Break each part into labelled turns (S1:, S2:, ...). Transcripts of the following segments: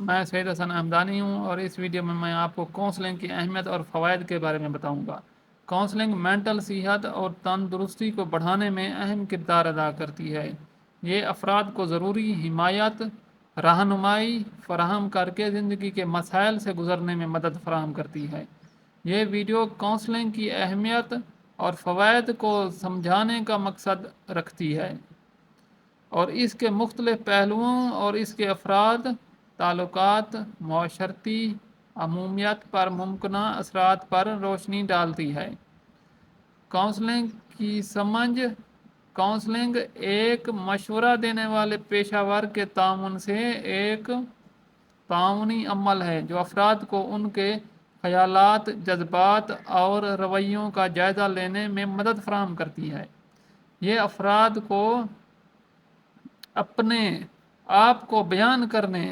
S1: میں سید حسن احمدانی ہوں اور اس ویڈیو میں آپ کو کونسلنگ کی اہمیت اور فوائد کے بارے میں بتاؤں گا۔ کونسلنگ مینٹل صحت اور تندرستی کو بڑھانے میں اہم کردار ادا کرتی ہے۔ یہ افراد کو ضروری حمایت، رہنمائی فراہم کر کے زندگی کے مسائل سے گزرنے میں مدد فراہم کرتی ہے۔ یہ ویڈیو کونسلنگ کی اہمیت اور فوائد کو سمجھانے کا مقصد رکھتی ہے اور اس کے مختلف پہلوؤں اور اس کے افراد، تعلقات، معاشرتی عمومیت پر ممکنہ اثرات پر روشنی ڈالتی ہے۔ کونسلنگ کی سمجھ: کونسلنگ ایک مشورہ دینے والے پیشہ ور کے تعاون سے ایک تعاونی عمل ہے جو افراد کو ان کے خیالات، جذبات اور رویوں کا جائزہ لینے میں مدد فراہم کرتی ہے۔ یہ افراد کو اپنے آپ کو بیان کرنے،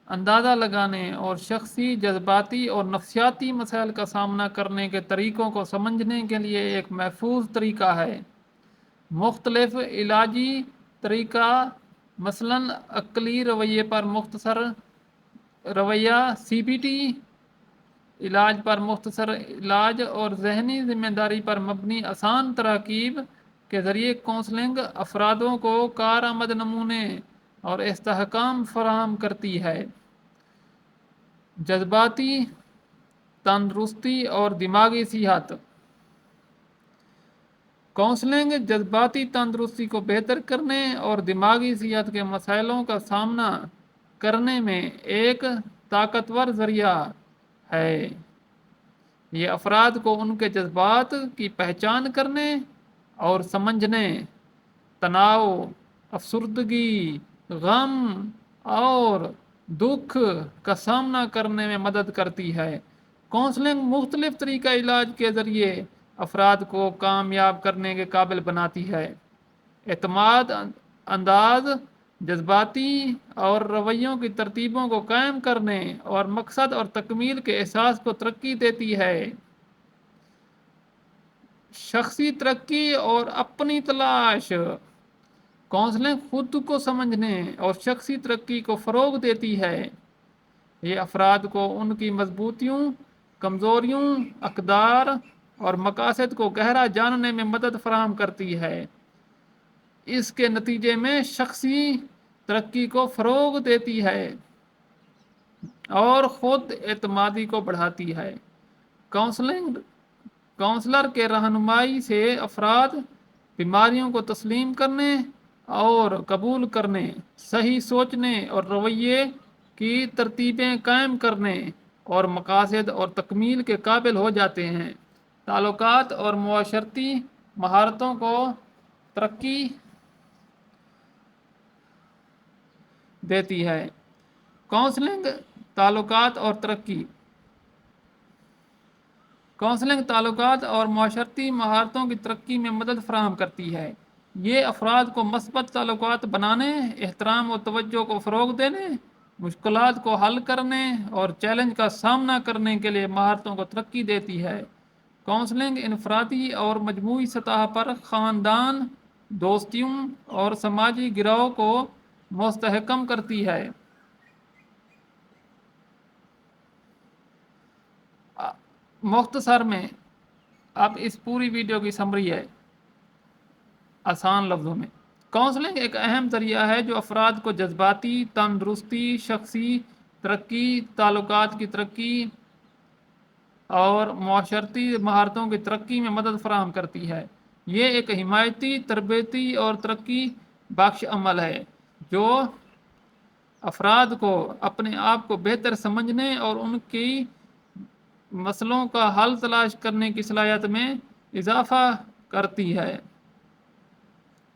S1: اندازہ لگانے اور شخصی، جذباتی اور نفسیاتی مسائل کا سامنا کرنے کے طریقوں کو سمجھنے کے لیے ایک محفوظ طریقہ ہے۔ مختلف علاجی طریقہ، مثلاً عقلی رویے پر مختصر رویہ CBT، علاج پر مختصر علاج اور ذہنی ذمہ داری پر مبنی آسان تراکیب کے ذریعے کونسلنگ افرادوں کو کارآمد نمونے اور استحکام فراہم کرتی ہے۔ جذباتی تندرستی اور دماغی صحت: کونسلنگ جذباتی تندرستی کو بہتر کرنے اور دماغی صحت کے مسائلوں کا سامنا کرنے میں ایک طاقتور ذریعہ ہے۔ یہ افراد کو ان کے جذبات کی پہچان کرنے اور سمجھنے، تناؤ، افسردگی، غم اور دکھ کا سامنا کرنے میں مدد کرتی ہے۔ کونسلنگ مختلف طریقہ علاج کے ذریعے افراد کو کامیاب کرنے کے قابل بناتی ہے۔ اعتماد انداز، جذباتی اور رویوں کی ترتیبوں کو قائم کرنے اور مقصد اور تکمیل کے احساس کو ترقی دیتی ہے۔ شخصی ترقی اور اپنی تلاش: کونسلنگ خود کو سمجھنے اور شخصی ترقی کو فروغ دیتی ہے۔ یہ افراد کو ان کی مضبوطیوں، کمزوریوں، اقدار اور مقاصد کو گہرا جاننے میں مدد فراہم کرتی ہے۔ اس کے نتیجے میں شخصی ترقی کو فروغ دیتی ہے اور خود اعتمادی کو بڑھاتی ہے۔ کونسلر کے رہنمائی سے افراد بیماریوں کو تسلیم کرنے اور قبول کرنے، صحیح سوچنے اور رویے کی ترتیبیں قائم کرنے اور مقاصد اور تکمیل کے قابل ہو جاتے ہیں۔ تعلقات اور معاشرتی مہارتوں کو ترقی دیتی ہے۔ کونسلنگ تعلقات اور ترقی: کونسلنگ تعلقات اور معاشرتی مہارتوں کی ترقی میں مدد فراہم کرتی ہے۔ یہ افراد کو مثبت تعلقات بنانے، احترام و توجہ کو فروغ دینے، مشکلات کو حل کرنے اور چیلنج کا سامنا کرنے کے لیے مہارتوں کو ترقی دیتی ہے۔ کونسلنگ انفرادی اور مجموعی سطح پر خاندان، دوستیوں اور سماجی گروہ کو مستحکم کرتی ہے۔ مختصر میں اب اس پوری ویڈیو کی سمری ہے آسان لفظوں میں۔ کونسلنگ ایک اہم ذریعہ ہے جو افراد کو جذباتی تندرستی، شخصی ترقی، تعلقات کی ترقی اور معاشرتی مہارتوں کی ترقی میں مدد فراہم کرتی ہے۔ یہ ایک حمایتی، تربیتی اور ترقی بخش عمل ہے جو افراد کو اپنے آپ کو بہتر سمجھنے اور ان کی مسئلوں کا حل تلاش کرنے کی صلاحیت میں اضافہ کرتی ہے۔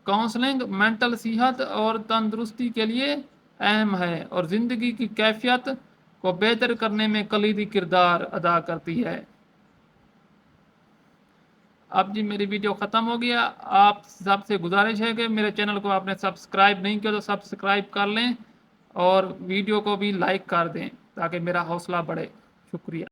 S1: کونسلنگ مینٹل صحت اور تندرستی کے لیے اہم ہے اور زندگی کی کیفیت کو بہتر کرنے میں کلیدی کردار ادا کرتی ہے۔ اب جی میری ویڈیو ختم ہو گیا۔ آپ سب سے گزارش ہے کہ میرے چینل کو آپ نے سبسکرائب نہیں کیا تو سبسکرائب کر لیں اور ویڈیو کو بھی لائک کر دیں تاکہ میرا حوصلہ بڑھے۔ شکریہ۔